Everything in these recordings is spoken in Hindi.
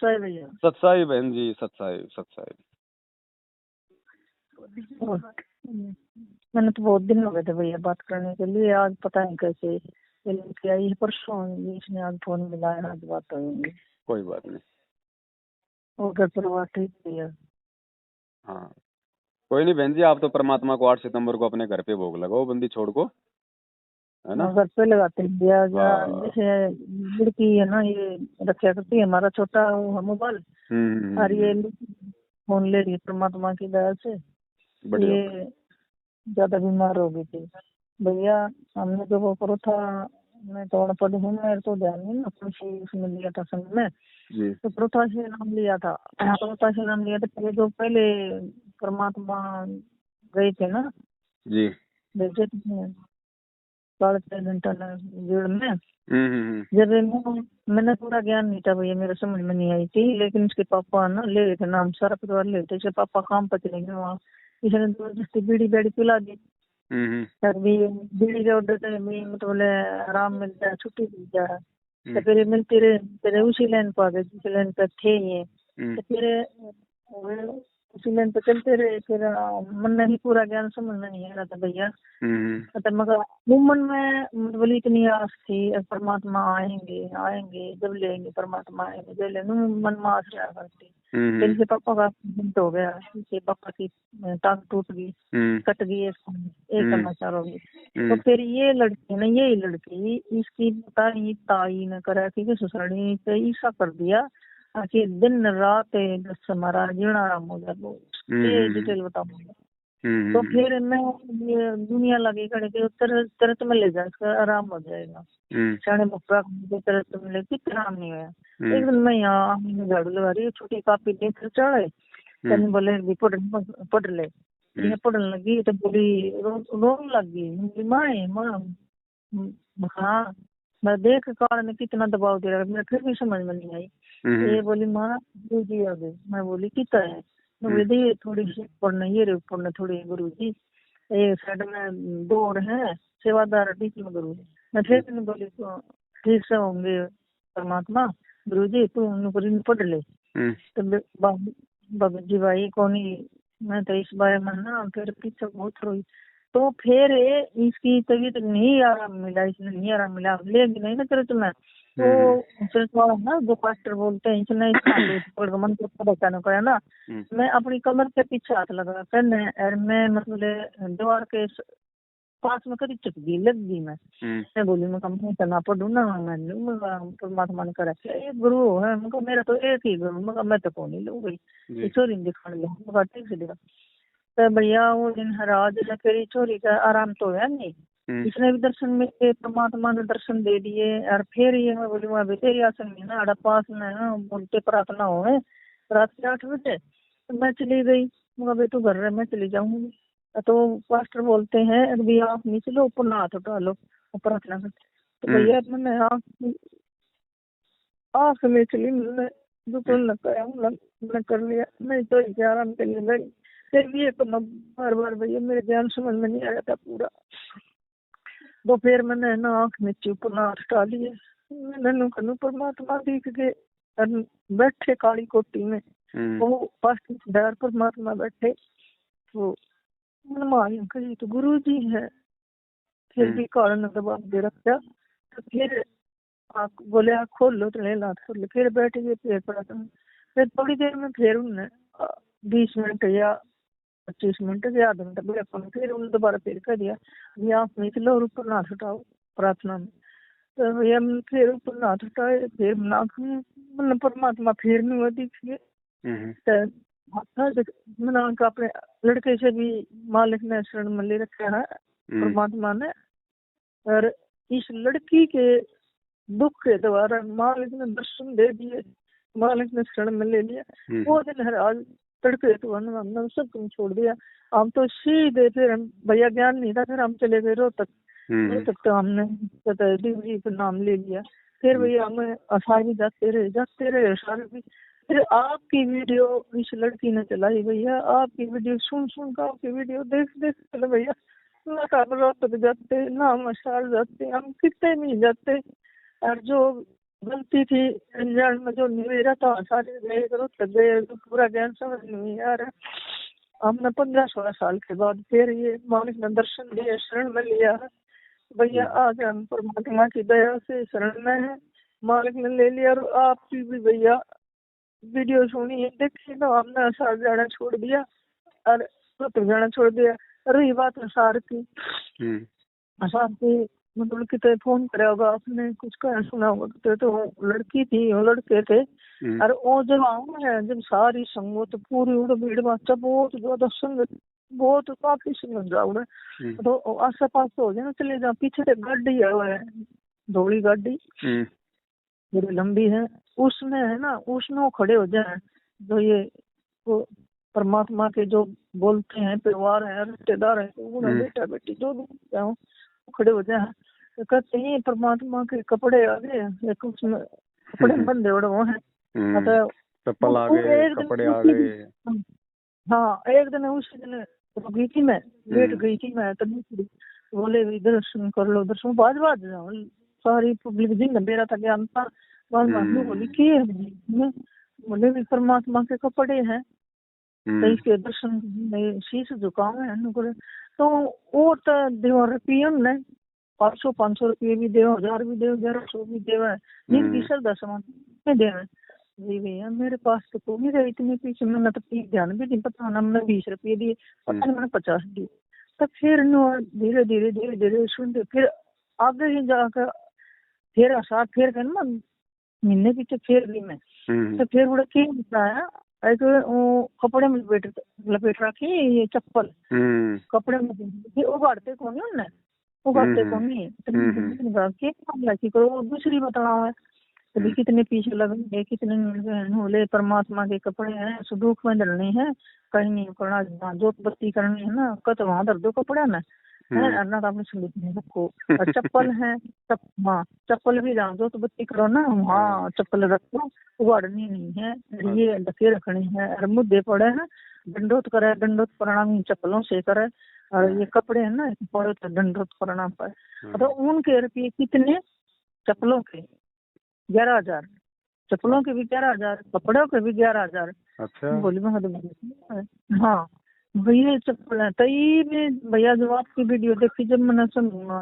सत्साई भैया। सत्साई बहन जी, सत्साई सत्साई। मैंने तो बहुत दिन हो गए थे भैया बात करने के लिए, आज पता नहीं कैसे क्या ये परसों इसने आज फोन मिलाया, आज बात होगी। कोई बात नहीं। और घर परिवार ठीक भैया? हाँ कोई नहीं बहन जी, आप तो परमात्मा को 8 सितंबर को अपने घर पे भोग लगाओ बंदी छोड़ को, है ना। घर पे लगाते हैं भैया। हाँ। जैसे लड़की है ना, ये रक्षा करती है हमारा छोटा मोबाइल, और ये फोन ले रही है परमात्मा की दया से। ये ज्यादा बीमार हो गई थी भैया। हमने जो वो करो था, मैं तो अनपढ़ हूँ, मेरे तो ध्यान नहीं ना, उसमें लिया था संग में जी। तो प्रोथा से नाम लिया था, प्रोथा से नाम लिया था। जो पहले परमात्मा गए थे ना जी, भेजे थे 3.5 घंटा भीड़ में। जब मैंने पूरा ज्ञान नहीं था भैया, मेरे समझ में नहीं आई थी, लेकिन उसके पापा ना ले रहे थे नाम, सारा परिवार ले रहे थे। पापा काम पर चले गए वहाँ, इसने जबरदस्ती बीड़ी बेड़ी पिला दी। तभी बीड़ी के ऑर्डर से मतलब आराम मिलता है, छुट्टी मिल जाए तो फिर मिलती रहे। फिर उसी लाइन पर आ गए जिस लाइन पर थे ये, तो फिर उसी लाइन पर चलते रहे। फिर मन में भी पूरा ज्ञान समझ में नहीं आ रहा था भैया। तो मगर मन में मतलब इतनी आस थी, परमात्मा आएंगे आएंगे, जब लेंगे परमात्मा आएंगे जब लेंगे, मन में आस रहा करती। फिर से पापा का एक्सीडेंट हो गया, इससे पापा की टांग टूट गई, कट गई, एक समाचार हो गई। तो फिर ये लड़की ना, यही लड़की इसकी पता नहीं ताई ने करा कि ससुराली पे ईसा कर दिया कि दिन रात बस हमारा जीना आराम हो जाए। ये डिटेल बताऊंगा। तो फिर मैं ये दुनिया लगी खड़े के तरत में ले जा, इसका आराम हो जाएगा। साढ़े मुक्का तरत में लेके आराम नहीं हुआ। एक दिन मैं यहाँ झाड़ू लगा रही, छोटी कापी देख चढ़े, कहने बोले पढ़ ले। ये पढ़ने लगी तो बोली रोने लगी, माँ हाँ। मैं देख कारण कितना दबाव दे रहा है, मैं फिर भी समझ में नहीं आई। ये बोली माँ जी आ गए। मैं बोली कितना है? मैं बोली थोड़ी सी पढ़ने, ये पढ़ने थोड़ी गुरु जी, ये साइड में 2 और है सेवादार, बीच में गुरु जी। मैं फिर नहीं बोली तो ठीक से होंगे परमात्मा, गुरु जी तू नौकरी पढ़ ले। तो बाबू जी भाई कौन, मैं तो इस बारे में ना फिर पीछे बहुत रोई। तो फिर इसकी तबीयत नहीं आराम मिला, इसने नहीं आराम मिला, लेगी नहीं ना चरच में। तो फिर ना जो पास्टर बोलते हैं इसने मन को बचाना पड़ा ना। मैं अपनी कमर के पीछे हाथ लगा करने, और मैं मतलब दीवार के पास में कभी चुप गई, लग गई। मैं बोली मैं कम करना पड़ू ना, मैं परमात्मा ने करा एक गुरु है, मैं मेरा तो एक ही गुरु, मैं तो कौन ही लू गई चोरी दिखा लिया ठीक से दिखा। तो भैया वो दिन हरा दिन फिर चोरी का आराम तो है नहीं, इसने भी दर्शन में परमात्मा ने दर्शन दे दिए। और फिर ये मैं बोली वहाँ तेरी आसन में ना अड़ा पास में बोलते प्रार्थना हो रात के 8 बजे। तो मैं चली गई, मगर बेटू घर रहे, मैं चली जाऊंगी। तो पास्टर बोलते हैं अभी आप नीचे लो, ऊपर हाथ उठा लो प्रार्थना करते। तो भैया मैंने आँख में चली, मैंने दुकान मैंने कर लिया, मैं तो आराम के लिए गई। फिर भी एक बार बार भैया मेरे ज्ञान समझ में नहीं आया था पूरा। तो फिर मैंने ना आँख में ऊपर ना हटा लिए, मैंने कनु परमात्मा दिख गए बैठे काली कोटी में, वो पास्टर परमात्मा बैठे। तो कही तो गुरु जी है, फिर भी कारण दबाव दे रखा। तो फिर आप बोले आप खोल लो, तो ले खोल लो, फिर बैठ गए, फिर पड़ा था। फिर थोड़ी देर में फिर उन्हें 20 मिनट या 25 मिनट या आधा घंटा फिर उन्हें दोबारा फिर कर दिया ये आप निकलो और ऊपर नाथ उठाओ प्रार्थना में। तो भैया फिर ऊपर नाथ उठाए, फिर नाथ में परमात्मा फिर नहीं हुआ दिखिए। मैंने अपने लड़के से भी मालिक ने शरण में ले रखा है परमात्मा ने, और इस लड़की के दुख के द्वारा मालिक ने दर्शन दे दिए, मालिक ने शरण में ले लिया। वो दिन हर आज तड़के तो हमने सब कुछ छोड़ दिया, हम तो सीधे फिर हम भैया ज्ञान नहीं था, फिर हम चले गए रोहतक। रोहतक तो हमने जी का नाम ले लिया। फिर भैया हमें असारी जाते रहे सारे भी। फिर आपकी वीडियो इस लड़की ने चलाई भैया, आपकी वीडियो सुन कर आपकी वीडियो देख चले भैया, ना रोहतक जाते ना हम असार जाते, हम कितने नहीं जाते। और जो गलती थी अनजान में जो मेरा था सारे गए करो तब गए तो पूरा ज्ञान समझ नहीं आ रहा। हमने 15-16 साल के बाद फिर ये मालिक ने दर्शन दिए, शरण में लिया है भैया। आज हम परमात्मा की दया से शरण में है, मालिक ने ले लिया। और आपकी भी भैया वीडियो सुनी है, देखी तो हमने साथ जाना छोड़ दिया और तो जाना छोड़ दिया। रही बात असार की, असार की मतलब कितने फोन करे होगा आपने, कुछ कहा सुना होगा कितने, तो लड़की थी वो लड़के थे। और वो जब आऊंगा जब सारी संगत पूरी उड़ भीड़ बच्चा बहुत ज्यादा संगत, बहुत काफी संगत जाऊंगा तो आस पास हो जाए चले जाओ। पीछे से गाड़ी है धोली गाड़ी बड़ी लंबी है, उसमें है ना, उसमें वो खड़े हो जाए जो ये वो परमात्मा के जो बोलते हैं परिवार है रिश्तेदार है, उन्हें बेटा बेटी जो भी हो खड़े हो जाए तो कहते हैं परमात्मा के कपड़े आ गए, एक उसमें कपड़े में बंधे उड़े वो है चप्पल आ गए, कपड़े आ गए। हाँ एक दिन उसी दिन गई थी मैं, लेट गई थी मैं, तभी बोले भी दर्शन कर लो, दर्शन बाद जाओ। सारी पब्लिक दिन मेरा था ज्ञान था, बोली की बोले भी परमात्मा के कपड़े हैं तो इसके दर्शन शीश झुकाओ है तो वो तो देव रुपये ने 500 रुपये भी दे, 1000 भी दे, 1100 भी देवे, जिनकी श्रद्धा समान देवे। जी भैया मेरे पास तो कोई नहीं रही इतने पीछे, मैंने तो ध्यान भी नहीं पता ना, मैंने 20 रुपये दिए, पता नहीं मैंने 50 दिए। तो फिर धीरे धीरे धीरे धीरे सुनते फिर आगे ही जाकर फिर आशा फिर कर ना महीने पीछे फिर गई मैं। तो फिर बड़ा क्या बताया एक कपड़े में लपेट रखी ये चप्पल कपड़े में उगाड़ते कौन है उन्हें, उगाड़ते कौन है करो दूसरी बताना है कभी कितने पीछे लगे कितने होले परमात्मा के कपड़े हैं सुदुख में डलनी है, कहीं नहीं करना जोत बत्ती करनी है ना कत वहां दर दो कपड़े ना है ना आपने संगीत में रखो। और चप्पल है हाँ चप्पल भी जान जोत बत्ती करो ना वहाँ चप्पल रखो, उगाड़नी नहीं है, ये ढके रखनी है। और मुद्दे पड़े हैं दंडोत करे, दंडोत प्रणाम चप्पलों से करे। और ये कपड़े है ना पड़े तो दंडोत प्रणाम पर। तो उनके रुपये कितने चप्पलों के 11,000, चप्पलों के भी 11,000, कपड़ों के भी 11,000। अच्छा बोली मैं हाँ भैया चप्पल है तई में भैया जब आपकी वीडियो देखी जब मैंने सुना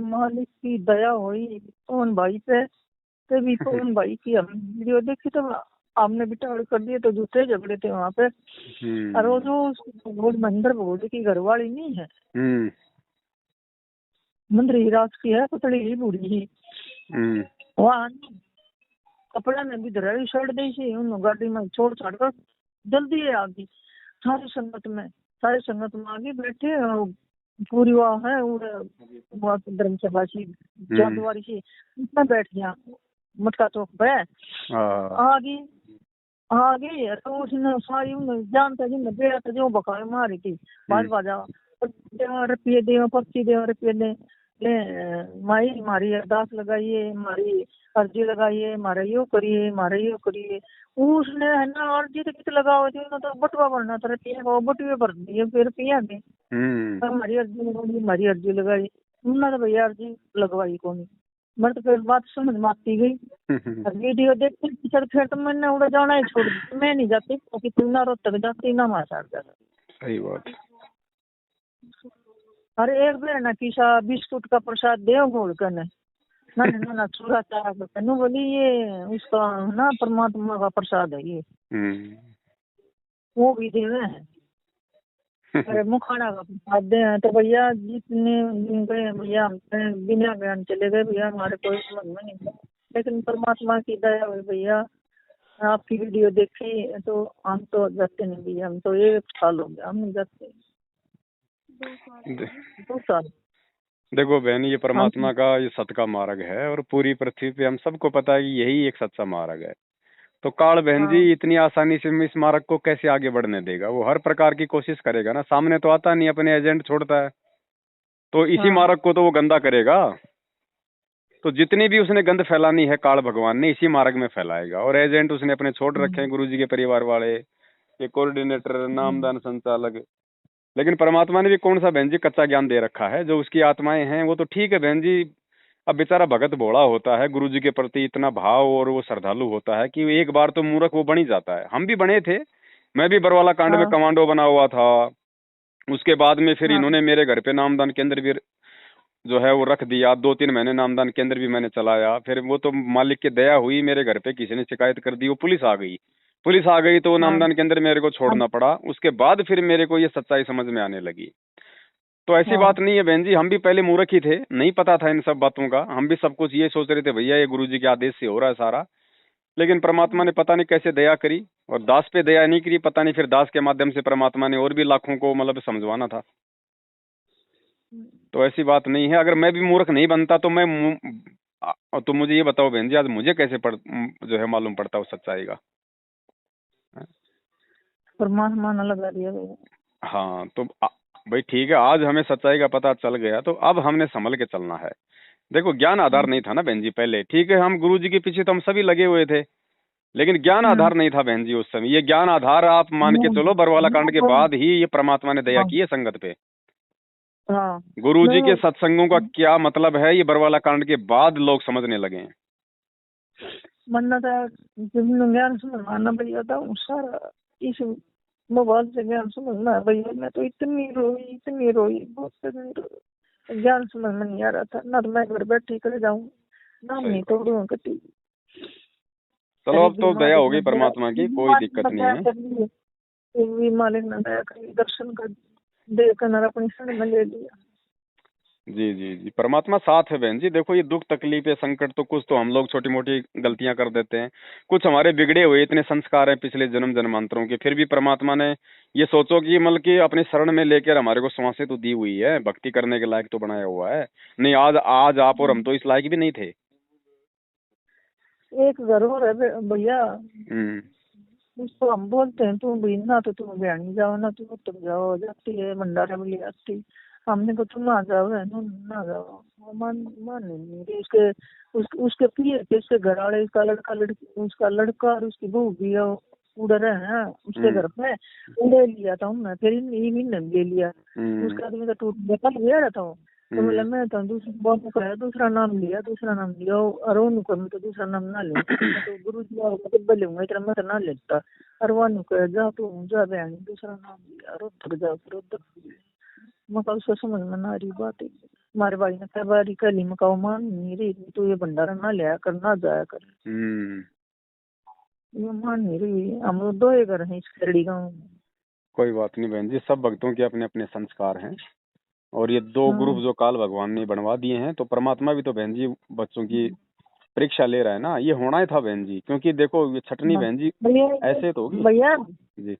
मालिक की दया हुई पवन भाई पे, तभी पवन भाई की हम वीडियो देखी तो हमने भी टाड़ कर दिए तो दूसरे झगड़े थे वहाँ पे। और वो जो मंदिर भोज की घरवाली नहीं है मंदिर हिराज की है पतली ही बूढ़ी ही वहाँ कपड़ा ने भी धराई छोड़ दी उन गाड़ी में छोड़ छाड़ कर जल्दी है आगे सारी संगत में आगे बैठे पूरी वहाँ है धर्मसभा सी जादवारी सी उसमें बैठ गया मटका चौक पे आगे तो उसने सारी जानता जी बेड़ा तो जो बका मारी थी बाजा रुपये दे पर्ची दे रुपये दे ले माई मारी अरदास लगाइए मारी अर्जी लगाइए मारे यो करिए उसने है ना अर्जी तो कितने लगाओ थी तो बटुआ भरना था रुपये वो बटुए भर दिए फिर रुपया दे हमारी अर्जी लगाई उन्होंने तो भैया अर्जी लगवाई कौन मैं तो फिर बात समझ में आती गई। वीडियो देखते फिर तो मैंने उड़ा जाना ही छोड़ दिया, मैं नहीं जाती क्योंकि तुम ना रोज तक जाती ना मार जाता। सही बात। अरे एक बेर ना किसा बिस्कुट का प्रसाद दे घोल कर ना चूरा चारा करते नु बोली ये उसका ना परमात्मा का प्रसाद है ये वो भी देवे हैं। अरे मुखाना का प्रसाद दे तो भैया जितने दिन गए भैया हम बिना ज्ञान चले गए भैया हमारे कोई समझ में नहीं, लेकिन परमात्मा की दया हुई भैया आपकी वीडियो देखी तो हम तो जाते नहीं भैया, हम तो 1 साल हो गया हम नहीं जाते 2 साल। देखो बहन ये परमात्मा का ये सत का मार्ग है और पूरी पृथ्वी पे हम सबको पता है कि यही एक सच्चा मार्ग है। तो काल बहन जी इतनी आसानी से इस मार्ग को कैसे आगे बढ़ने देगा, वो हर प्रकार की कोशिश करेगा ना, सामने तो आता नहीं अपने एजेंट छोड़ता है तो इसी मार्ग को तो वो गंदा करेगा। तो जितनी भी उसने गंद फैलानी है काल भगवान ने इसी मार्ग में फैलाएगा। और एजेंट उसने अपने छोड़ रखे हैं गुरुजी के परिवार वाले, ये कोऑर्डिनेटर नामदान संचालक, लेकिन परमात्मा ने भी कौन सा बहन जी कच्चा ज्ञान दे रखा है। जो उसकी आत्माएं हैं वो तो ठीक है बहन जी, अब बेचारा भगत भोला होता है, गुरुजी के प्रति इतना भाव और वो श्रद्धालु होता है कि एक बार तो मूर्ख वो बन ही जाता है। हम भी बने थे, मैं भी बरवाला कांड में हाँ कमांडो बना हुआ था। उसके बाद में फिर हाँ इन्होंने मेरे घर पे नामदान केंद्र भी जो है वो रख दिया। 2-3 महीने नामदान केंद्र भी मैंने चलाया। फिर वो तो मालिक की दया हुई, मेरे घर पे किसी ने शिकायत कर दी, वो पुलिस आ गई। पुलिस आ गई तो वो हाँ नामदान केंद्र मेरे को हाँ छोड़ना पड़ा। उसके बाद फिर मेरे को ये सच्चाई समझ में आने लगी। तो ऐसी हाँ। बात नहीं है बहन जी, हम भी पहले मूर्ख ही थे, नहीं पता था इन सब बातों का। हम भी सब कुछ ये सोच रहे थे भैया ये गुरुजी के आदेश से हो रहा है सारा। लेकिन परमात्मा ने पता नहीं कैसे दया करी, और दास पे दया नहीं करी, पता नहीं फिर दास के माध्यम से परमात्मा ने और भी लाखों को मतलब समझवाना था। तो ऐसी बात नहीं है। अगर मैं भी मूर्ख नहीं बनता तो तो मुझे ये बताओ बहन जी, आज मुझे कैसे जो है मालूम पड़ता उस सच्चाई का। परमात्मा ने लगा दिया भैया। हाँ तो भाई ठीक है, आज हमें सच्चाई का पता चल गया तो अब हमने संभल के चलना है। देखो ज्ञान आधार नहीं था ना बहन जी पहले, ठीक है हम गुरु जी के पीछे तो हम सभी लगे हुए थे, लेकिन ज्ञान आधार नहीं था बहन जी उस समय। ये ज्ञान आधार आप मान के चलो बरवाला कांड के बाद ही ये परमात्मा ने दया हाँ की है संगत पे। हाँ। गुरु जी के मैं सत्संगों का क्या मतलब है ये बरवाला कांड के बाद लोग समझने लगे हैं। मानना था जब मैं ज्ञान समझना भैया था सारा इस मोबाइल से ज्ञान समझना है भैया। मैं तो इतनी रोई बहुत रोई। ज्ञान समझ में नहीं आ रहा था ना, तो मैं घर बैठी कर जाऊं नाम सही नहीं बात। तोड़ूंगा कटी। चलो अरे अब भी तो दया मालिक होगी ने दया परमात्मा की, कोई दिक्कत नहीं है। भी मालिक ने दया करी, दर्शन कर देखकर अपनी शरण में ले लिया। जी जी जी, परमात्मा साथ है बहन जी। देखो ये दुख तकलीफ है संकट तो कुछ तो हम लोग छोटी मोटी गलतियां कर देते हैं, कुछ हमारे बिगड़े हुए इतने संस्कार हैं पिछले जन्म जन्मांतरों के, फिर भी परमात्मा ने ये सोचो कि मतलब कि अपने शरण में लेकर हमारे को सांसें तो दी हुई है, भक्ति करने के लायक तो बनाया हुआ है। नहीं आज आज आप और हम तो इस लायक भी नहीं थे। एक जरूर है भैया, हम्म। उसको हम बोलते हैं तुम भी ना, तो तुम बयानी जाओ ना, तुम जाओ जाती है भंडारा में ले आती। हमने को तुम ना जाओ है ना जाओ। वो मान नहीं रही। उसके पिए के उसके घर वाले, उसका लड़का और उसकी बहू भी उड़ रहे हैं उसके घर पे। उड़े लिया था हमने, फिर इन्हीं ले लिया। उसका आदमी का टूट निकल गया था। तो बोला मैं तो दूसरा नाम लिया और उनको मैं तो दूसरा नाम ना लूं, मैं तो गुरु जी का लूंगा, इतना मैं तो ना लेता। और वो कह जा तू जा बयानी दूसरा नाम लिया और उधर जा फिर उधर। मैं उसको समझ में ना रही बात है। हमारे भाई ने कहा बारी कली में कहा मान नहीं रही तू, ये भंडारा ना लिया कर ना जाया कर। ये मान नहीं रही। हम लोग दो ही घर हैं इस खेड़ी गाँव में। कोई बात नहीं बहन जी, सब भक्तों के अपने अपने संस्कार हैं, और ये दो ग्रुप जो काल भगवान ने बनवा दिए हैं, तो परमात्मा भी तो बहन जी बच्चों की परीक्षा ले रहा है ना। ये होना ही था बहन जी, क्योंकि देखो ये छटनी बहन जी भैया ऐसे तो होगी। भैया जी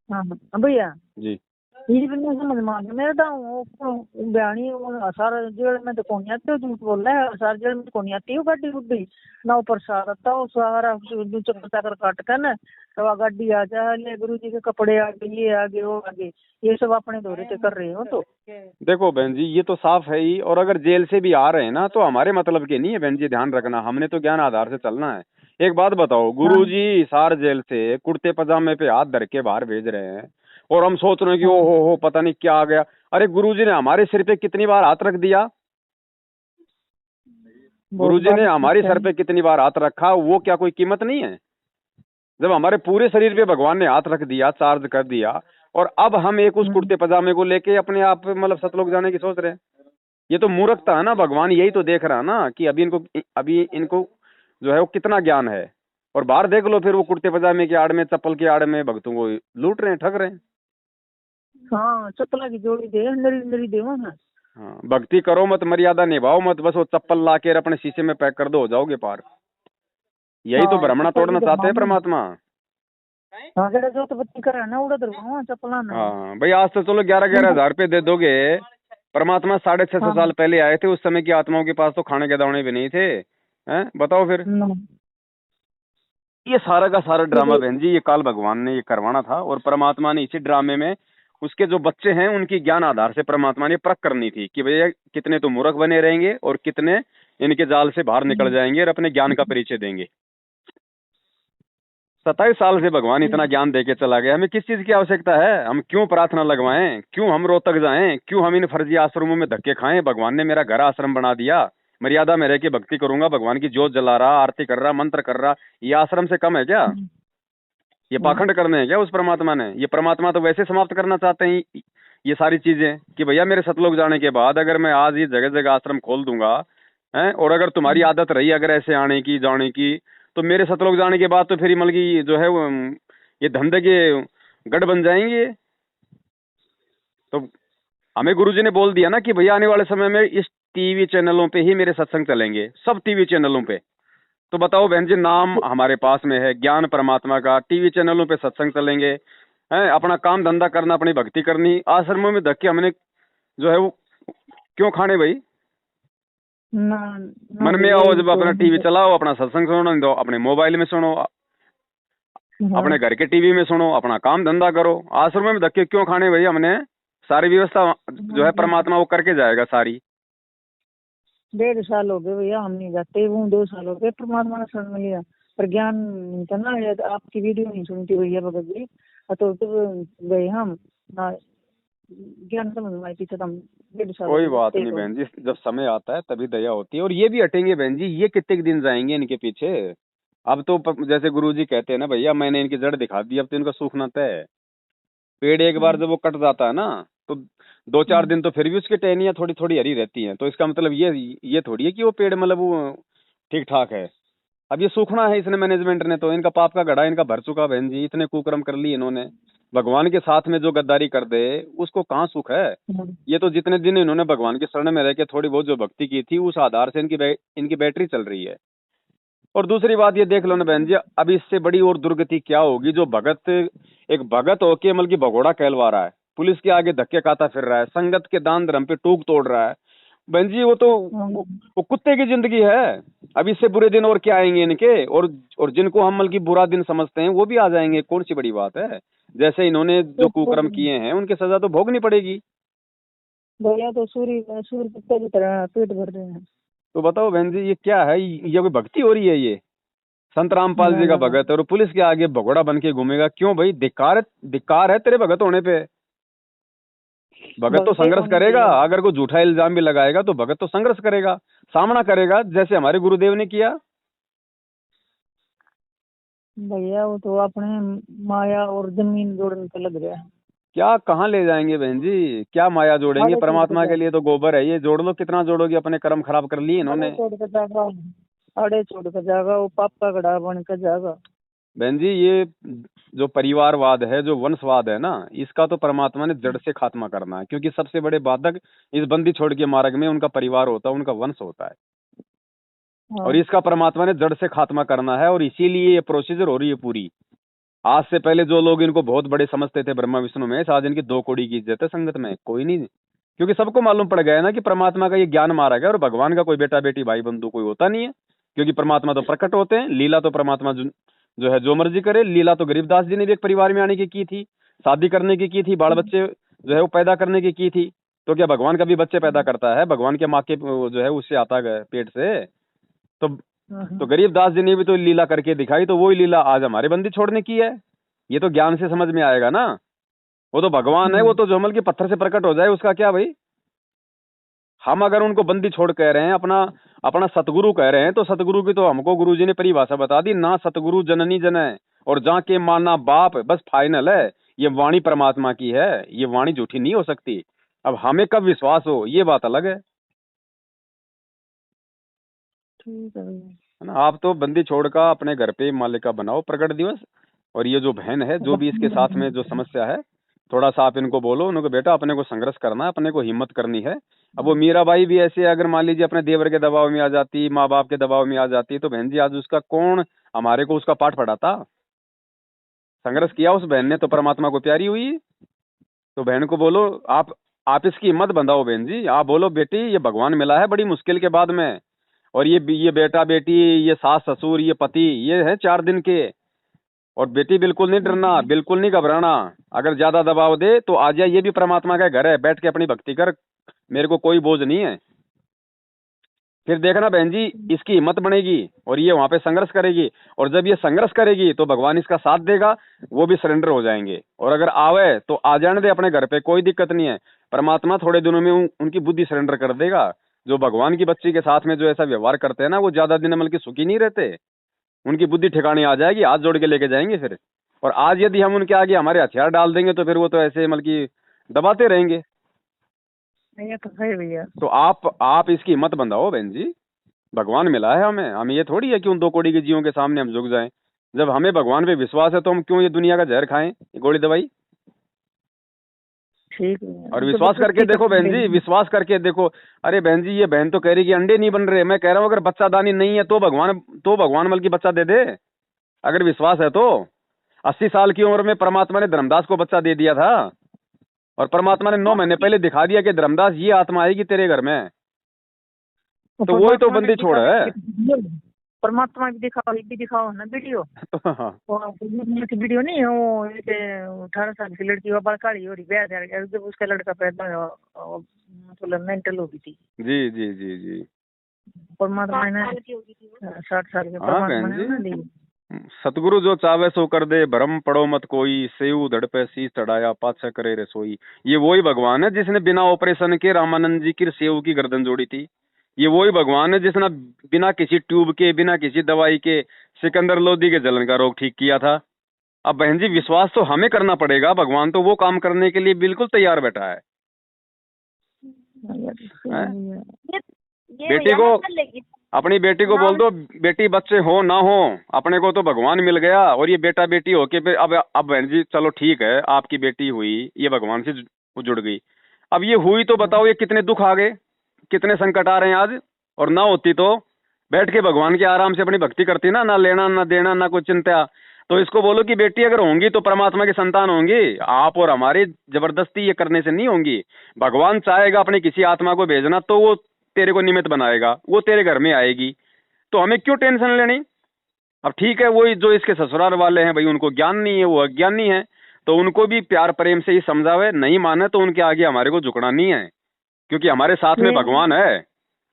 हाँ भैया जी। ये भी नहीं समझ में आता मेरे तो बयानी सारा जेल में तो कौन आती हो, झूठ बोल रहा है। सारा जेल में तो कौन आती हो गाड़ी गुड्डी ना, ऊपर सारा था वो सारा चक्कर काट कर ना तो गाड़ी आ जा ले गुरु जी के कपड़े आगे ये आगे वो आगे, ये सब अपने दौरे पे कर रहे हो। तो देखो बहन जी ये तो साफ है ही, और अगर जेल से भी आ रहे हैं ना तो हमारे मतलब के नहीं है बहन जी, ध्यान रखना। हमने तो ज्ञान आधार से चलना है। एक बात बताओ, हाँ गुरुजी हिसार जेल से कुर्ते पजामे पे हाथ धर के बाहर भेज रहे हैं, और हम सोच रहे हैं कि ओ हाँ हो पता नहीं क्या आ गया। अरे गुरुजी ने हमारे सिर पे कितनी बार हाथ रख दिया, बहुत गुरुजी बात ने हमारे ठीक है। सर पे कितनी बार हाथ रखा, वो क्या कोई कीमत नहीं है? जब हमारे पूरे शरीर पे भगवान ने हाथ रख दिया, चार्ज कर दिया, और अब हम एक उस कुर्ते पजामे को लेके अपने आप मतलब सतलोक जाने की सोच रहे हैं। ये तो मूर्खता है ना। भगवान यही तो देख रहा है ना कि अभी इनको जो है वो कितना ज्ञान है, और बाहर देख लो फिर वो कुर्ते पजामे की आड़ में, चप्पल की आड़ में भक्तों को लूट रहे हैं, ठग रहे हैं। हाँ चप्पला की जोड़ी दे नरी नरी देवा ना। हाँ, भक्ति करो मत, मर्यादा निभाओ मत, बस वो चप्पल ला के अपने शीशे में पैक कर दो, हो जाओगे पार। यही तो हाँ भ्रमणा चप्पल की तोड़ना चाहते हैं परमात्मा। हाँ जरा जो तो बत्ती करा ना उड़ा दरगाह चप्पला ना। हाँ भाई, आज तो चलो 11-11 हज़ार रुपये दे दोगे। परमात्मा 650 हाँ साल पहले आए थे, उस समय की आत्माओं के पास तो खाने के दाने भी नहीं थे, हैं बताओ फिर। ये सारा का सारा ड्रामा बहन जी ये काल भगवान ने ये करवाना था, और परमात्मा ने इसी ड्रामे में उसके जो बच्चे हैं उनकी ज्ञान आधार से परमात्मा ने परख करनी थी कि भैया कितने तो मूर्ख बने रहेंगे और कितने इनके जाल से बाहर निकल जाएंगे और अपने ज्ञान का परिचय देंगे। 27 साल से भगवान इतना ज्ञान देके चला गया, हमें किस चीज की आवश्यकता है? हम क्यों प्रार्थना लगवाएं, क्यों हम रोहतक जाएं, क्यों हम इन फर्जी आश्रमों में धक्के खाएं? भगवान ने मेरा घर आश्रम बना दिया, मर्यादा में रह के भक्ति करूंगा, भगवान की जोत जला रहा, आरती कर रहा, मंत्र कर रहा, ये आश्रम से कम है क्या? ये पाखंड करने हैं क्या उस परमात्मा ने? ये परमात्मा तो वैसे समाप्त करना चाहते हैं ये सारी चीजें, कि भैया मेरे सतलोक जाने के बाद अगर मैं आज ये जगह जगह आश्रम खोल दूंगा है, और अगर तुम्हारी आदत रही अगर ऐसे आने की जाने की, तो मेरे सतलोक जाने के बाद तो फिर मतलब की जो है वो ये धंधे के गढ़ बन जाएंगे। तो हमें गुरुजी ने बोल दिया ना कि भैया आने वाले समय में इस टीवी चैनलों पे ही मेरे सत्संग चलेंगे, सब टीवी चैनलों पे। तो बताओ बहन जी, नाम हमारे पास में है ज्ञान परमात्मा का, टीवी चैनलों पे सत्संग चलेंगे, हैं अपना काम धंधा करना, अपनी भक्ति करनी, आश्रमों में धक्के हमने जो है वो क्यों खाने भाई? ना, मन में आओ, जब अपना टीवी चलाओ, अपना सत्संग सुनो, दो अपने मोबाइल में सुनो, अपने घर के टीवी में सुनो, अपना काम धंधा करो, आश्रमों में धक्के क्यों खाने भाई? हमने सारी व्यवस्था जो है परमात्मा वो करके जाएगा सारी। 1.5 साल हो गए भैया, हम नहीं जाते, वो 2 साल हो गए परमात्मा ने शरण में लिया, पर ज्ञान नहीं था ना, ये आपकी वीडियो नहीं सुनती भैया भगत जी, तो गए हम ना, ज्ञान समझ में आई थी हम 1.5 साल। कोई बात नहीं बहन जी, जब समय आता है तभी दया होती है, और ये भी हटेंगे बहन जी, ये कितने दिन जाएंगे इनके पीछे? अब तो जैसे गुरुजी कहते हैं ना भैया, मैंने इनकी जड़ दिखा दी, अब तो इनका सूखना तय है। पेड़ एक बार जब वो कट जाता है ना, तो 2-4 दिन तो फिर भी उसकी टहनियाँ थोड़ी थोड़ी हरी रहती हैं, तो इसका मतलब ये थोड़ी है कि वो पेड़ मतलब वो ठीक ठाक है। अब ये सूखना है इसने, मैनेजमेंट ने, तो इनका पाप का घड़ा इनका भर चुका बहन जी, इतने कुकर्म कर लिए इन्होंने। भगवान के साथ में जो गद्दारी कर दे उसको कहाँ सुख है? ये तो जितने दिन इन्होंने भगवान के शरण में रह के थोड़ी बहुत जो भक्ति की थी, उस आधार से इनकी बैटरी चल रही है। और दूसरी बात ये देख लो ना बहन जी, अब इससे बड़ी और दुर्गति क्या होगी? जो भगत एक भगत होके मतलब की भगोड़ा कहलवा रहा है, पुलिस के आगे धक्के खाता फिर रहा है, संगत के दान धर्म पे टूक तोड़ रहा है, बहन जी वो तो वो कुत्ते की जिंदगी है। अब इससे बुरे दिन और क्या आएंगे इनके? और जिनको हम मतलब की बुरा दिन समझते हैं वो भी आ जाएंगे, कौन सी बड़ी बात है? जैसे इन्होंने जो कुकर्म किए हैं उनकी सजा तो भोगनी पड़ेगी भैया, तो सूर्य कुत्ते की तरह पेट भर रहे हैं। तो बताओ बहन जी, ये क्या है? ये कोई भक्ति हो रही है? ये संत रामपाल जी का भगत है और पुलिस के आगे भगोड़ा बन के घूमेगा, क्यों भाई? धिक्कार है तेरे भगत होने पे। भगत तो संघर्ष करेगा, अगर कोई झूठा इल्जाम भी लगाएगा तो भगत तो संघर्ष करेगा, सामना करेगा, जैसे हमारे गुरुदेव ने किया। भैया वो तो अपने माया और जमीन जोड़ने पे लग रहा है। क्या कहाँ ले जाएंगे बहन जी? क्या माया जोड़ेंगे? परमात्मा के लिए तो गोबर है, ये जोड़ लो, कितना जोड़ोगे? अपने कर्म खराब कर लिए इन्होंने। अड़े छोड़ कर जाएगा, वो पाप का गड़ा बन कर जाएगा। बहन जी, ये जो परिवारवाद है, जो वंशवाद है ना, इसका तो परमात्मा ने जड़ से खात्मा करना है, क्योंकि सबसे बड़े बाधक इस बंदी छोड़ के मार्ग में उनका परिवार होता है, उनका वंश होता है। और इसका परमात्मा ने जड़ से खात्मा करना है, और इसीलिए ये प्रोसीजर हो रही है पूरी। आज से पहले जो लोग इनको बहुत बड़े समझते थे ब्रह्मा विष्णु में, आज इनकी 2 कौड़ी की इज्जत है संगत में, कोई नहीं, क्योंकि सबको मालूम पड़ गया है ना कि परमात्मा का ये ज्ञान मार्ग है, और भगवान का कोई बेटा बेटी भाई बंधु कोई होता नहीं है, क्योंकि परमात्मा तो प्रकट होते हैं, लीला तो परमात्मा जो है जो मर्जी करे। लीला तो गरीबदास जी ने भी एक परिवार में आने की थी, शादी करने की थी, बाल बच्चे जो है वो पैदा करने की थी। तो क्या भगवान कभी बच्चे पैदा करता है? भगवान के माँ के जो है उससे आता है पेट से। तो गरीबदास जी ने भी तो लीला करके दिखाई, तो वही लीला आज हमारे बंदी छोड़ने की है। ये तो ज्ञान से समझ में आएगा ना, वो तो भगवान है, वो तो जमल के पत्थर से प्रकट हो जाए, उसका क्या भाई? हम अगर उनको बंदी छोड़ कह रहे हैं, अपना सतगुरु कह रहे हैं, तो सतगुरु की तो हमको गुरुजी ने परिभाषा बता दी ना, सतगुरु जननी जन है और जहाँ के माना बाप, बस फाइनल है। ये वाणी परमात्मा की है, ये वाणी झूठी नहीं हो सकती। अब हमें कब विश्वास हो ये बात अलग है। ठीक है ना, आप तो बंदी छोड़ का अपने घर पे मालिका बनाओ प्रकट दिवस। और ये जो बहन है, जो भी इसके साथ में जो समस्या है, थोड़ा सा आप इनको बोलो, उनको बेटा अपने को संघर्ष करना है, अपने को हिम्मत करनी है। अब वो मीराबाई भी ऐसे, अगर मान लीजिए अपने देवर के दबाव में आ जाती, माँ बाप के दबाव में आ जाती, तो बहन जी आज उसका कौन हमारे को उसका पाठ पढ़ाता? संघर्ष किया उस बहन ने तो परमात्मा को प्यारी हुई। तो बहन को बोलो, आप इसकी हिम्मत बंधाओ बहन जी, आप बोलो बेटी ये भगवान मिला है बड़ी मुश्किल के बाद में, और ये बेटा बेटी, ये सास ससुर, ये पति, ये है 4 दिन के। और बेटी बिल्कुल नहीं डरना, बिल्कुल नहीं घबराना। अगर ज्यादा दबाव दे तो आ जाए, ये भी परमात्मा का घर है, बैठ के अपनी भक्ति कर, मेरे को कोई बोझ नहीं है। फिर देखना बहन जी, इसकी हिम्मत बनेगी और ये वहां पे संघर्ष करेगी, और जब ये संघर्ष करेगी तो भगवान इसका साथ देगा, वो भी सरेंडर हो जाएंगे। और अगर आवे तो आ जाने दे अपने घर पे, कोई दिक्कत नहीं है। परमात्मा थोड़े दिनों में उनकी बुद्धि सरेंडर कर देगा, जो भगवान की बच्ची के साथ में जो ऐसा व्यवहार करते हैं ना, वो ज्यादा दिन मतलब की सुखी नहीं रहते। उनकी बुद्धि ठिकाने आ जाएगी, हाथ जोड़ के लेके जाएंगे फिर। और आज यदि हम उनके आगे हमारे हथियार डाल देंगे तो फिर वो तो ऐसे मतलब की दबाते रहेंगे। ये तो है भैया। तो आप इसकी हिम्मत बंधाओ बहन जी। भगवान मिला है हमें, हम ये थोड़ी है कि उन 2 कौड़ी के जीवों के सामने हम झुक जाएं। जब हमें भगवान पे विश्वास है तो हम क्यों ये दुनिया का जहर खाएं, ये गोली दवाई। ठीक है, और विश्वास करके जबरदस्ती देखो तो बहन जी, विश्वास करके देखो। अरे बहन जी, ये बहन तो कह रही कि अंडे नहीं बन रहे। मैं कह रहा हूँ अगर बच्चादानी नहीं है तो भगवान बल्कि बच्चा दे दे, अगर विश्वास है तो। 80 साल की उम्र में परमात्मा ने धर्मदास को बच्चा दे दिया था, और परमात्मा ने 9 महीने पहले दिखा दिया कि धर्मदास ये आत्मा आएगी तेरे घर में। तो वही तो बंदी छोड़ है। परमात्मा भी दिखाओ, ये भी दिखाओ ना वीडियो। वीडियो नहीं है वो, 18 साल की लड़की वो बड़काड़ी हो रही, जब उसका लड़का पैदा मतलब मेंटल हो गई थी। जी जी जी जी। परमात्मा ने 60 साल के हाँ परमात्मा बहन ने ना दी। जी, सतगुरु जो चावे सो कर दे, भ्रम पड़ो मत कोई, सेऊ धड़ पे शीश चढ़ाया पाछा करे रसोई। ये वही भगवान है जिसने बिना ऑपरेशन के रामानंद जी की सेऊ की गर्दन जोड़ी थी। ये वही भगवान है जिसने बिना किसी ट्यूब के, बिना किसी दवाई के सिकंदर लोधी के जलन का रोग ठीक किया था। अब बहन जी विश्वास तो हमें करना पड़ेगा, भगवान तो वो काम करने के लिए बिल्कुल तैयार बैठा है। बेटी को, अपनी बेटी को बोल दो, बेटी बच्चे हो ना हो अपने को तो भगवान मिल गया। और ये बेटा बेटी होके फिर अब बहन जी चलो ठीक है, आपकी बेटी हुई, ये भगवान से जुड़ गई। अब ये हुई तो बताओ ये कितने दुख आ गए, कितने संकट आ रहे हैं आज। और ना होती तो बैठ के भगवान के आराम से अपनी भक्ति करती ना लेना ना देना ना कोई चिंता। तो इसको बोलो कि बेटी अगर होंगी तो परमात्मा की संतान होंगी, आप और हमारी जबरदस्ती ये करने से नहीं होंगी। भगवान चाहेगा अपनी किसी आत्मा को भेजना तो वो तेरे को निमित्त बनाएगा, वो तेरे घर में आएगी। तो हमें क्यों टेंशन लेनी। अब ठीक है, वही जो इसके ससुराल वाले हैं भाई, उनको ज्ञान नहीं है, वो अज्ञानी है, तो उनको भी प्यार प्रेम से ही समझावे। नहीं माने तो उनके आगे हमारे को झुकना नहीं है, क्योंकि हमारे साथ में भगवान है।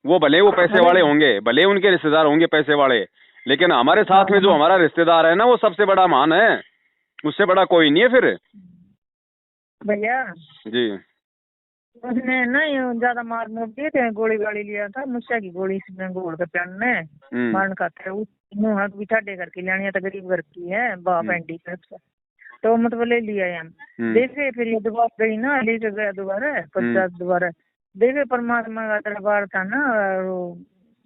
वो भले वो पैसे वाले होंगे, भले उनके रिश्तेदार होंगे पैसे वाले, लेकिन हमारे साथ में जो हमारा रिश्तेदार है ना, वो सबसे बड़ा महान है, उससे बड़ा कोई नहीं है फिर भैया जी। उसने ना ज्यादा मार मुर दिए थे, गोली गाड़ी लिया था, मुझसे की गोली इसने घोड़ के प्यान ने मारन खाते मुँह हाथ बिठा दे करके लिया था, गरीब घर की है बाप एंडी से, तो मतलब ले लिया हम। देखे फिर ये दोबारा गई ना, लेके गया दोबारा 50 दोबारा। देखे परमात्मा का दरबार था ना,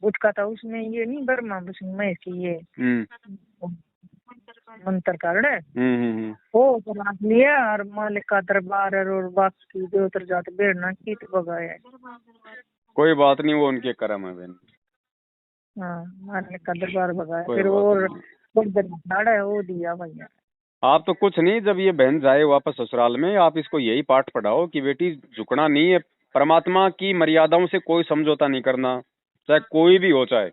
उसका था, उसमें ये नहीं ब्रह्मा विष्णु की ये मंत्र कार्ड वो चला लिया, और मालिक का दरबार और बाकी जो उतर जाते बेड़ना की तो बगाया। कोई बात नहीं, वो उनके कर्म है बहन। हाँ, मालिक का दरबार बगाया फिर और है वो दिया भैया। आप तो कुछ नहीं, जब ये बहन जाए वापस ससुराल में, आप इसको यही पाठ पढ़ाओ कि बेटी झुकना नहीं है, परमात्मा की मर्यादाओं से कोई समझौता नहीं करना, चाहे कोई भी हो चाहे।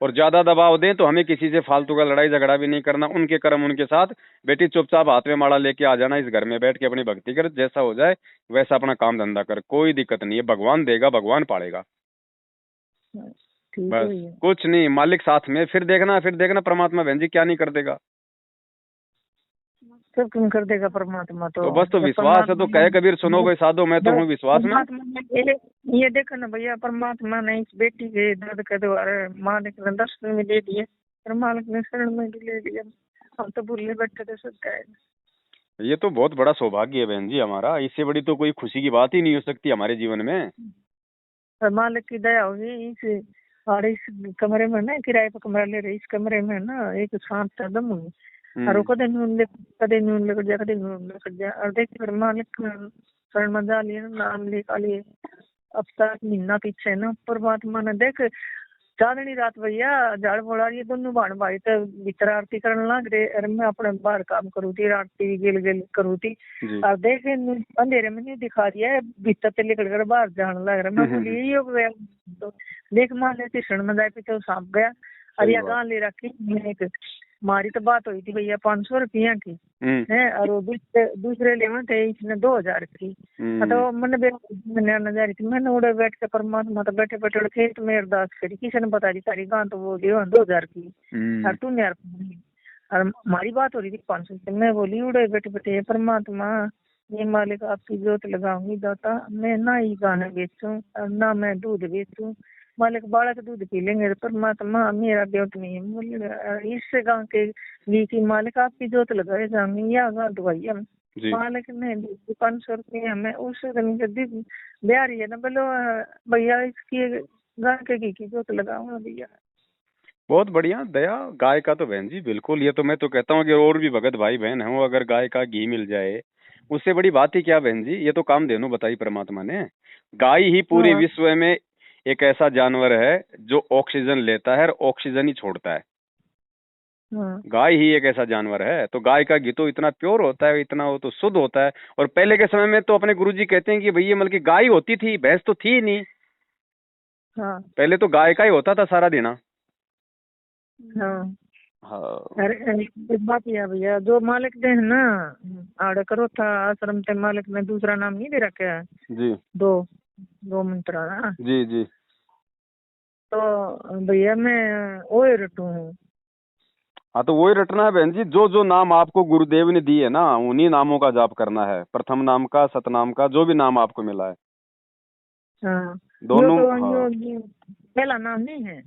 और ज्यादा दबाव दें तो हमें किसी से फालतू का लड़ाई झगड़ा भी नहीं करना, उनके कर्म उनके साथ। बेटी चुपचाप हाथ में माला लेके आ जाना, इस घर में बैठ के अपनी भक्ति कर, जैसा हो जाए वैसा अपना काम धंधा कर, कोई दिक्कत नहीं है, भगवान देगा भगवान पालेगा। बस कुछ नहीं, मालिक साथ में, फिर देखना परमात्मा बहन जी क्या नहीं कर देगा, सब क्यों कर देगा परमात्मा। तो बस तो विश्वास है तो कहे कबीर सुनो भाई साधो, मैं तो हूँ विश्वास में। ये देखो ना भैया, परमात्मा ने इस बेटी के दर्द के द्वारा मालिक ने दर्शन में दे दिए, और मालिक ने शरण में भी ले लिया, हम तो भूले बैठे थे सब का। ये तो बहुत बड़ा सौभाग्य है बहन जी हमारा, इससे बड़ी तो कोई खुशी की बात ही नहीं हो सकती हमारे जीवन में। और मालिक की दया होगी और इस कमरे में ना, किराए पर कमरा ले रहे, इस कमरे में ना एक शांत कदम हुई, और कदे नून लेकर जा, और देखिए फिर मालिक शरण में जा लिए, नाम लिखा लिए। अब तक महीना पीछे ना परमात्मा ने देख चांदनी रात भैया झाड़ बोला, ये दोनों भाण भाई तो भीतर आरती करने लग रहे, अरे मैं अपने बाहर काम करू थी, आरती गिल गिल करू थी, और देखे अंधेरे में नहीं दिखा दिया, भीतर से निकल कर बाहर जाने लग रहा। मैं बोली ये हो गया, तो देख मान लेती शरण में जाए पीछे सांप गया, और यह गां ले रखी। एक हमारी तो बात हुई थी भैया 500 रुपया की है, और वो दूसरे लेवन थे, इसने 2000 की। तो मैंने नजारी थी, मैंने उड़े बैठ के परमात्मा तो बैठे बैठे खेत में अरदास करी, किसी ने बता दी तारी गां तो वो 2000 की, और तू यार, और हमारी बात हो रही थी 500 से। मैं बोली उड़े बैठे बैठे परमात्मा ये मालिक आपकी जोत लगाऊंगी दाता, मैं ना ही गाना बेचूं और ना मैं दूध बेचूं। मालिक बालक दूध पी लेंगे, परमात्मा मेरा ब्योत नहीं है। इससे गाँव के ली की मालिक आपकी जोत लगाए जाऊंगी या गा दवाई हम। जी मालिक ने 500 रुपये हमें उस दिन के दिन ब्याह रही है ना, बोलो भैया इसकी गाय के घी की जोत लगाऊंगा भैया। बहुत बढ़िया दया। गाय का तो बहन जी बिल्कुल, ये तो मैं तो कहता हूँ कि और भी भगत भाई बहन हो, अगर गाय का घी मिल जाए उससे बड़ी बात ही क्या बहन जी। ये तो कामधेनु बताई परमात्मा ने। गाय ही पूरे हाँ विश्व में एक ऐसा जानवर है जो ऑक्सीजन लेता है और ऑक्सीजन ही छोड़ता है। हाँ गाय ही एक ऐसा जानवर है। तो गाय का घी तो इतना प्योर होता है, इतना वो तो शुद्ध होता है। और पहले के समय में तो अपने गुरुजी कहते हैं कि भैया मतलब कि गाय होती थी, भैंस तो थी ही नहीं। हाँ पहले तो गाय का ही होता था सारा दिन। हाँ। हाँ अरे एक बात यह भैया, जो मालिक दे है ना आड़ करो था आश्रम ते, मालिक ने दूसरा नाम नहीं दे रखा है। जी दो दो मंत्रा ना। जी जी। तो भैया मैं ओए रटू हूँ। हाँ तो वही रटना है बहन जी। जो जो नाम आपको गुरुदेव ने दिए ना, उन्हीं नामों का जाप करना है। प्रथम नाम का, सतनाम का, जो भी नाम आपको मिला है हाँ यो दोनों। तो हाँ ये पहला नाम नहीं है।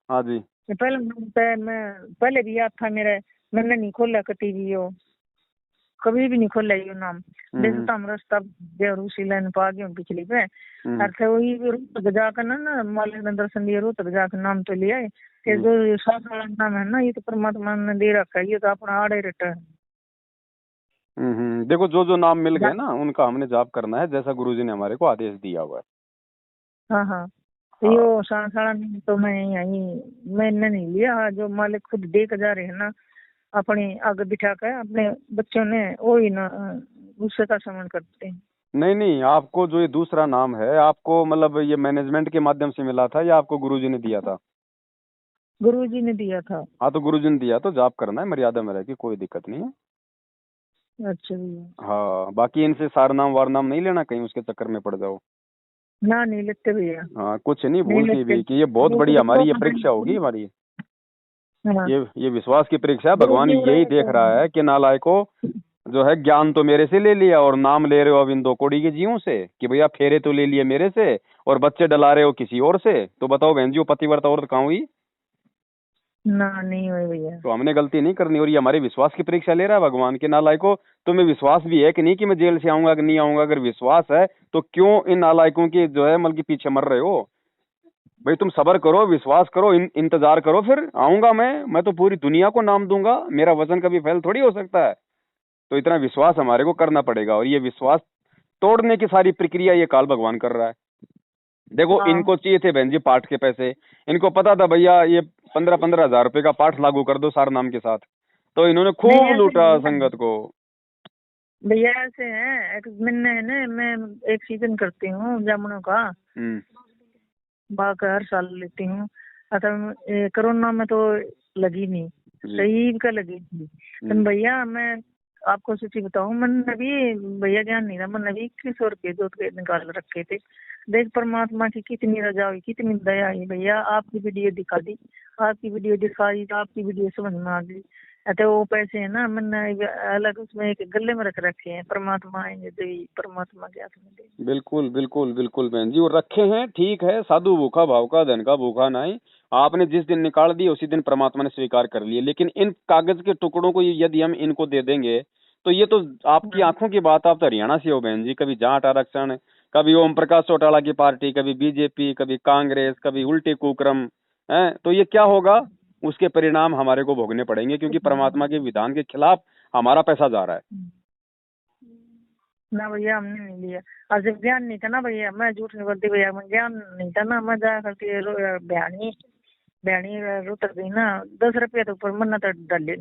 हाँ जी। ये पहला नाम पे मैं पहले भी याद था मेरे, मैंने नहीं खोला कटी भी हो, कभी भी नहीं खोला यो नाम। हम्म देखता हम रास्ता देवर उसी लाइन पा गए पिछली पे। हम्म अर्थ वही रोहतक जाकर ना मालिक ने दर्शन दिया, रोहतक जाकर नाम तो लिया है। फिर हम्म जो ये सात वाला नाम है ना, ये तो परमात्मा ने दे रखा है, ये तो अपना आड़े रटा है। देखो जो जो नाम मिल गए जा- ना उनका हमने जाप करना है, जैसा गुरुजी ने हमारे को आदेश दिया हुआ है। हाँ हाँ। तो हाँ यो सात वाला नाम तो मैं यही मैंने नहीं लिया, जो मालिक खुद देकर जा रहे हैं ना अपने आगे बिठा कर अपने बच्चों ने, वो ही ना उससे का समन करते हैं। नहीं नहीं, आपको जो ये दूसरा नाम है, आपको मतलब ये मैनेजमेंट के माध्यम से मिला था या आपको गुरुजी ने दिया था? गुरु जी ने दिया था। हाँ तो गुरुजी ने दिया तो जाप करना है, मर्यादा में रह के, कोई दिक्कत नहीं है। अच्छा भैया। हाँ बाकी इनसे सारनाम वारनाम नहीं लेना, कहीं उसके चक्कर में पड़ जाओ। ना नहीं लेते भैया। हाँ कुछ नहीं नहीं भूल के लेते। भी कि ये बहुत वो बड़ी तो हमारी ये परीक्षा होगी हमारी। हाँ ये विश्वास की परीक्षा है। गुरु भगवान जी यही उड़े देख तो रहा है कि नालायको जो है ज्ञान तो मेरे से ले लिया और नाम ले रहे हो अब इन दो कौड़ी के जीवों से, कि भैया फेरे तो ले लिए मेरे से और बच्चे डला रहे हो किसी और से। तो बताओ बहन जी, वो पतिव्रता औरत कहाँ हुई? ना नहीं हुए भैया। तो हमने गलती नहीं करनी। और ये हमारे विश्वास की परीक्षा ले रहा है भगवान के नालायकों। तुम्हें विश्वास भी है कि नहीं कि मैं जेल से आऊंगा कि नहीं आऊंगा? अगर विश्वास है तो क्यों इन नालायकों के जो है मतलब के पीछे मर रहे हो? भाई तुम सब्र करो, विश्वास करो, इंतजार करो, फिर आऊंगा मैं तो पूरी दुनिया को नाम दूंगा। मेरा वचन कभी फेल थोड़ी हो सकता है। तो इतना विश्वास हमारे को करना पड़ेगा। और ये विश्वास तोड़ने की सारी प्रक्रिया ये काल भगवान कर रहा है। देखो हाँ इनको चाहिए थे बहन जी पाठ के पैसे। इनको पता था भैया ये 15-15 हजार रुपए का पाठ लागू कर दो सार नाम के साथ। तो इन्होंने नहीं खूब ऐसे लूटा भैया, संगत को। भैया ऐसे है एक मैंने है ना, मैं एक सीजन करती हूँ जामुनों का, हम्म बाग हर साल लेती हूँ। अतः कोरोना में तो लगी नहीं, जी सही का लगी थी। तो भैया मैं आपको सच्ची बताऊं, मैंने भी भैया ज्ञान नहीं था, मैंने भी 2100 रुपये दूध के निकाल रखे थे। देख परमात्मा की कितनी रजा हुई, कितनी दया हुई भैया। आपकी वीडियो दिखा दी, आपकी वीडियो दिखाई तो आपकी वीडियो समझ में आ गई। अतः वो पैसे है ना मैंने अलग उसमें एक गले में रख रखे हैं, परमात्मा आएंगे तो परमात्मा के हाथ में दे। बिल्कुल बिल्कुल बिल्कुल बहन जी, और रखे हैं ठीक है। साधु भूखा भाव का धन का भूखा नहीं। आपने जिस दिन निकाल दिए उसी दिन परमात्मा ने स्वीकार कर लिए। लेकिन इन कागज के टुकड़ों को यदि हम इनको दे देंगे तो ये तो आपकी हाँ आंखों की बात। आप तो हरियाणा से हो बहन जी, कभी जाट आरक्षण, कभी ओम प्रकाश चौटाला की पार्टी, कभी बीजेपी, कभी कांग्रेस, कभी उल्टे कुक्रम है। तो ये क्या होगा? उसके परिणाम हमारे को भोगने पड़ेंगे, क्योंकि परमात्मा के विधान के खिलाफ हमारा पैसा जा रहा है। ना भैया हमने नहीं लिया। और जब ज्ञान नहीं था ना भैया, मैं झूठ नहीं बोलती भैया, मैं ज्ञान नहीं था ना, मैं जाया करती बयानी बयानी रोहतक गई ना, 10 रुपया तो ऊपर मन्ना तो डाले।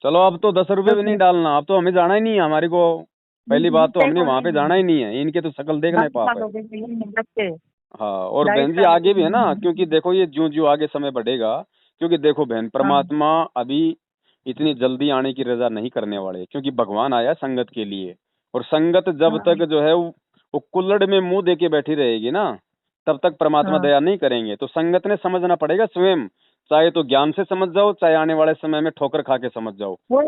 चलो अब तो 10 रुपए भी नहीं 10 डालना, अब तो हमें जाना ही नहीं है हमारे को। पहली बात तो हमने वहां पे जाना ही नहीं है, इनके तो शकल देखना ही पाप 2 साल है। हो गए भैया, जब से हाँ और बहन जी 2.5 साल हो आगे भी है ना, गए। क्योंकि देखो ये ज्यों ज्यों आगे समय बढ़ेगा। क्योंकि देखो बहन, हाँ परमात्मा अभी इतनी जल्दी आने की रजा नहीं करने वाले, क्योंकि भगवान आया संगत के लिए। और संगत जब हाँ तक जो है वो कुल्हड़ में मुंह दे के बैठी रहेगी ना, तब तक परमात्मा हाँ दया नहीं करेंगे। तो संगत ने समझना पड़ेगा स्वयं। चाहे तो ज्ञान से समझ जाओ, चाहे आने वाले समय में ठोकर खा के समझ जाओ। वो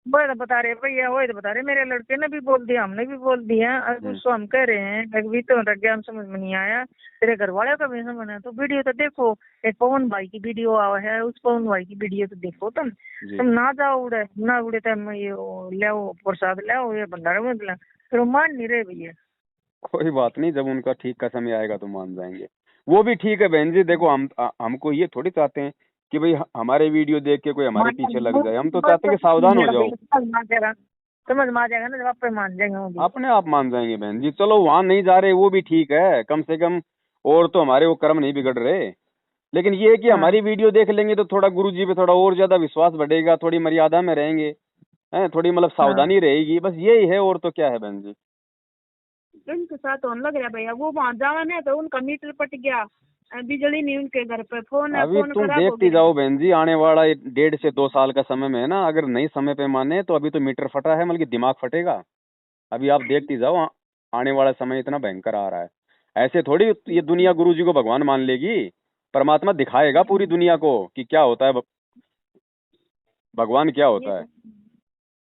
वो तो बता रहे भैया, वो तो बता रहे, मेरे लड़के ने भी बोल दिया, हमने भी बोल दिया। अब उसको हम कह रहे हैं अभी तो ज्ञान समझ में नहीं आया, तेरे घर वाले का भी समझ में। तो वीडियो तो देखो, एक पवन भाई की वीडियो आवा है, उस पवन भाई की वीडियो तो देखो तुम ना जाओ उड़े ना उड़े तुम ये ले आओ प्रसाद, ले आओ ये भंडारा में दिला, फिर वो मान नहीं रहे भैया। कोई बात नहीं, जब उनका ठीक का समय आएगा तो मान जाएंगे। वो भी ठीक है बहन जी, देखो हमको ये थोड़ी चाहते हैं कि भाई हमारे वीडियो देख के कोई हमारे पीछे लग जाए। हम तो चाहते हैं कि सावधान हो जाओ। समझ में आ जाएगा ना, जब आप पे मान जाएंगे वो भी। अपने आप मान जाएंगे बहन जी। चलो वहां नहीं जा रहे वो भी ठीक है, कम से कम और तो हमारे वो कर्म नहीं बिगड़ रहे। लेकिन ये है कि हाँ हमारी वीडियो देख लेंगे तो थोड़ा गुरु जी पे थोड़ा और ज्यादा विश्वास बढ़ेगा, थोड़ी मर्यादा में रहेंगे, हैं, थोड़ी मतलब हाँ, सावधानी रहेगी, बस यही है, और तो क्या है बहन जी। इनके साथ होने लग रहा भैया, वो वहां जावा नहीं तो उनका मीटर पट गया, बिजली नहीं उनके घर पे, फोन है अभी फोन तुम खराब हो देखती गया। जाओ बहन जी, आने वाला 1.5 से 2 साल का समय में है ना, अगर नहीं समय पे माने तो अभी तो मीटर फटा है, बल्कि दिमाग फटेगा। अभी आप देखती जाओ, आने वाला समय इतना भयंकर आ रहा है। ऐसे थोड़ी ये दुनिया गुरु जी को भगवान मान लेगी। परमात्मा दिखाएगा पूरी दुनिया को कि क्या होता है, भगवान क्या ये होता है।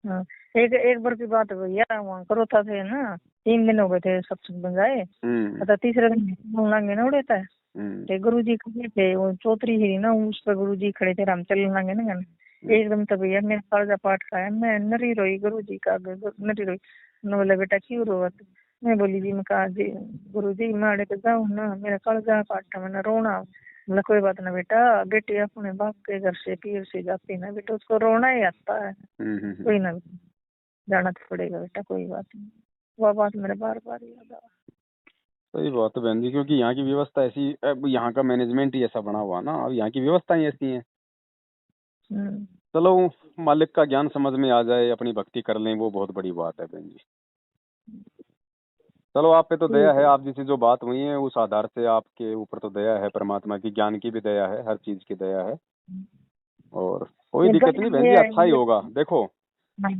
हाँ, एक एक बार की बात है भैया, वहाँ करो था थे ना, 3 दिन हो गए थे सत्संग बन जाए। हम्म। पता तीसरे दिन लांगे ना उड़े था, हम्म। ते गुरु जी खड़े थे, वो चौधरी ही ना, उस पर गुरु जी खड़े थे, राम चल लांगे ना एकदम तो भैया मेरा कालजा पाठ खाया, मैं नरी रोई गुरु जी का आगे, नरी रोई। उन्होंने बोला बेटा क्यों रोआ तू? मैं बोली जी, मैं कहा जी गुरु जी मैं अड़े के जाऊँ ना, मेरा कालजा पाठ मैंने रोना। बोला कोई बात ना बेटा, बेटी अपने बाप के घर से पीर से जाती ना बेटा, उसको रोना ही आता है, कोई ना जाना तो पड़ेगा बेटा, कोई बात नहीं। वह बात मेरे बार बार याद आ। सही बात है बहन जी, क्योंकि यहाँ की व्यवस्था ऐसी, अब यहाँ का मैनेजमेंट ही ऐसा बना हुआ ना, अब यहाँ की व्यवस्थाएं ऐसी हैं। हम्म। चलो, मालिक का ज्ञान समझ में आ जाए, अपनी भक्ति कर लें, वो बहुत बड़ी बात है बहन जी। चलो, आप पे तो दया ठीक है, है। आप जैसी जो बात हुई है उस आधार से आपके ऊपर तो दया है, परमात्मा की ज्ञान की भी दया है, हर चीज की दया है। और कोई ये दिक्कत नहीं गलत बहन जी, ये अच्छा ही होगा। देखो, हाँ,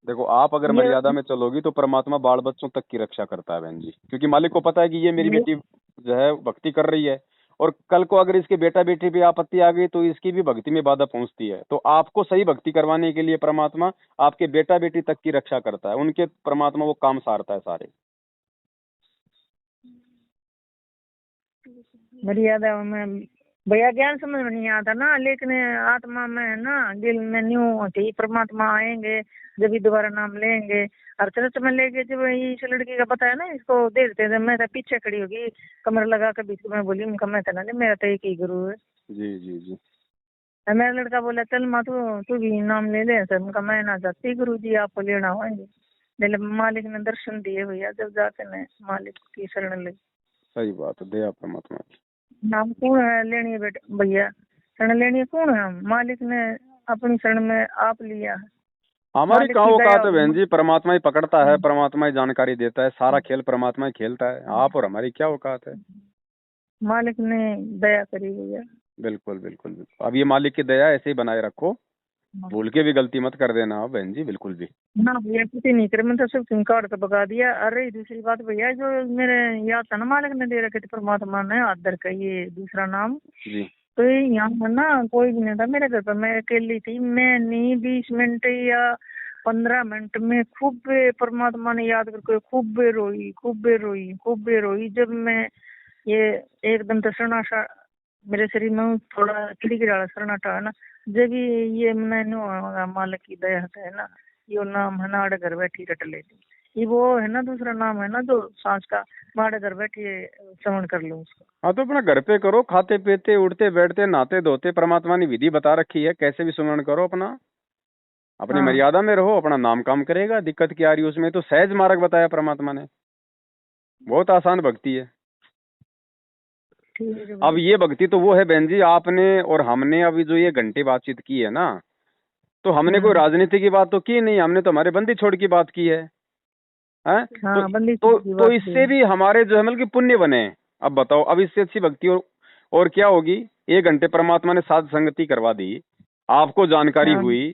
देखो आप अगर ये मर्यादा में चलोगी तो परमात्मा बाल बच्चों तक की रक्षा करता है बहन जी, क्योंकि मालिक को पता है कि ये मेरी ये बेटी जो है भक्ति कर रही है, और कल को अगर इसके बेटा बेटी पे आपत्ति आ गई तो इसकी भी भक्ति में बाधा पहुंचती है। तो आपको सही भक्ति करवाने के लिए परमात्मा आपके बेटा बेटी तक की रक्षा करता है, उनके परमात्मा वो काम सारता है सारे। मर्यादा में भैया ज्ञान समझ में नहीं आता ना, लेकिन आत्मा में है ना, दिल में न्यू होती परमात्मा आएंगे जब भी दोबारा नाम लेंगे। और चर्च में लेके जब इस लड़की का पता है ना, इसको दे देते थे, मैं तो पीछे खड़ी होगी कमर लगा के बीच में, बोली उनका मैं तो ना मेरा तो एक ही गुरु है। जी जी जी। और मेरा लड़का बोला चल माँ तू तू भी नाम ले ले सर, उनका मैं ना जाती गुरु जी आपको लेना होंगे। मालिक ने दर्शन दिए भैया, जब जाके ने मालिक की शरण ली। सही बात है, दया परमात्मा की। नाम कौन है लेनी है बेटा भैया, शरण लेनी है कौन है? मालिक ने अपनी शरण में आप लिया है, हमारी मालिक कहाँ की दया औकात है बहन होगी। जी, परमात्मा ही पकड़ता है, परमात्मा ही जानकारी देता है, सारा खेल परमात्मा ही खेलता है, आप और हमारी क्या औकात है। मालिक ने दया करी भैया। बिल्कुल बिल्कुल बिल्कुल। अब ये मालिक की दया ऐसे ही बनाए रखो, भूल के भी गलती मत कर देना आप बहन जी, बिल्कुल भी। ना भैया किसी नहीं करे, मैंने तो सब सिम कार्ड तो बगा दिया। अरे दूसरी बात भैया, जो मेरे याद था ना मालिक ने दे रखे थे परमात्मा ने आदर का ये दूसरा नाम, जी। तो ये यहाँ पर ना कोई भी नहीं था मेरे घर पर, मैं अकेली थी। मैं नहीं 20 मिनट या 15 मिनट में खूब परमात्मा ने याद करके खूब रोई, खूब रोई, खूब रोई। जब मैं ये एकदम तो सन्नाटा मेरे शरीर में थोड़ा खिड़खिड़ा सन्नाटा है ना, जब ये मैंने मालिक की दया है ना, यो नाम है ना आड़े घर बैठी रट लेती। ये वो है ना दूसरा नाम है ना जो सांस का, मैं आड़े घर बैठी श्रवण कर लूँ उसको। हाँ, तो अपना घर पे करो, खाते पीते उठते बैठते नहाते धोते, परमात्मा ने विधि बता रखी है, कैसे भी सुमरण करो अपना, अपनी हाँ मर्यादा में रहो, अपना नाम काम करेगा। दिक्कत क्या आ रही है उसमें, तो सहज मार्ग बताया परमात्मा ने, बहुत आसान भक्ति है। ठीक है अब भैया। ये भक्ति तो वो है बहन जी, आपने और हमने अभी जो ये घंटे बातचीत की है ना, तो हमने कोई राजनीति की बात तो की नहीं, हमने तो हमारे बंदी छोड़ की बात की है, हैं? हाँ बंदी की तो बात भी इससे है। भी हमारे जो है मतलब कि पुण्य बने। अब बताओ, अब इससे अच्छी भक्ति और क्या होगी। 1 घंटे परमात्मा ने साध संगति करवा दी, आपको जानकारी हाँ हुई,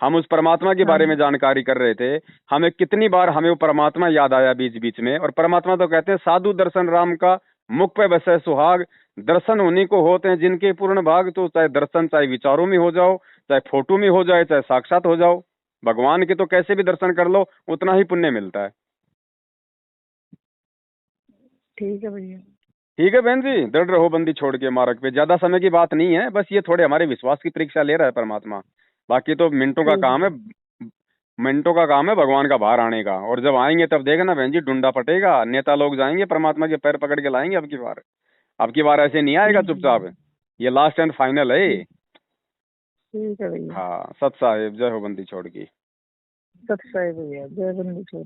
हम उस परमात्मा के हाँ बारे में जानकारी कर रहे थे। हमें कितनी बार हमें वो परमात्मा याद आया बीच बीच में, और परमात्मा तो कहते हैं साधु दर्शन राम का, मुख पे बसे सुहाग, दर्शन उन्हीं को होते हैं जिनके पूर्ण भाग। तो चाहे दर्शन चाहे विचारों में हो जाओ, चाहे फोटो में हो जाए, चाहे साक्षात हो जाओ, भगवान के तो कैसे भी दर्शन कर लो, उतना ही पुण्य मिलता है। ठीक है भैया। ठीक है बहन जी, दृढ़ रहो बंदी छोड़ के मार्ग पे। ज्यादा समय की बात नहीं है, बस ये थोड़े हमारे विश्वास की परीक्षा ले रहा है परमात्मा। बाकी तो मिनटों का ठीक काम है, है। मिनटों का काम है भगवान का बाहर आने का। और जब आएंगे तब देखना बहन जी, डुंडा पटेगा, नेता लोग जाएंगे, परमात्मा के पैर पकड़ के लाएंगे। अब की बार ऐसे नहीं आएगा ठीक चुपचाप। है। ये लास्ट एंड फाइनल है ये। ठीक। ठीक है भैया। हाँ, सत साहिब, जय हो बंदी छोड़ की। सत्य है भैया, जय बंदी छोड़।